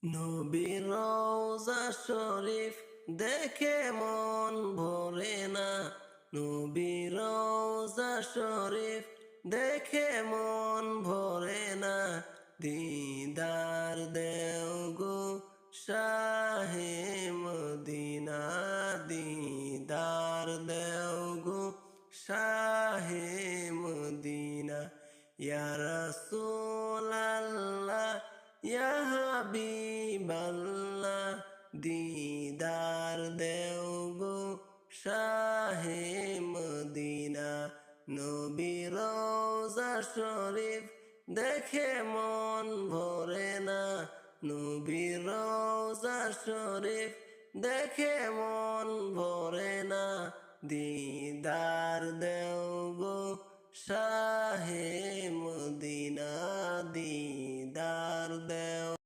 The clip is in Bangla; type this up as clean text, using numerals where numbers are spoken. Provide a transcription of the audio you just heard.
নবীর রওজা শরীফ দেখে মন ভরে না। নবীর রওজা শরীফ দেখে মন ভরে না। দিদার দেও গো শাহে মদিনা, দিদার দেও গো শাহে মদিনা। ইয়া রাসূলাল্লাহ ইয়া হাবিবাল্লাহ, দিদার দেও গো শাহে মদিনা। নবীর রওজা শরীফ দেখে মন ভরে না। নবীর রওজা শরীফ দেখে মন ভরে না। দিদার দেও গো শাহে মদিনা, দিদার দেও।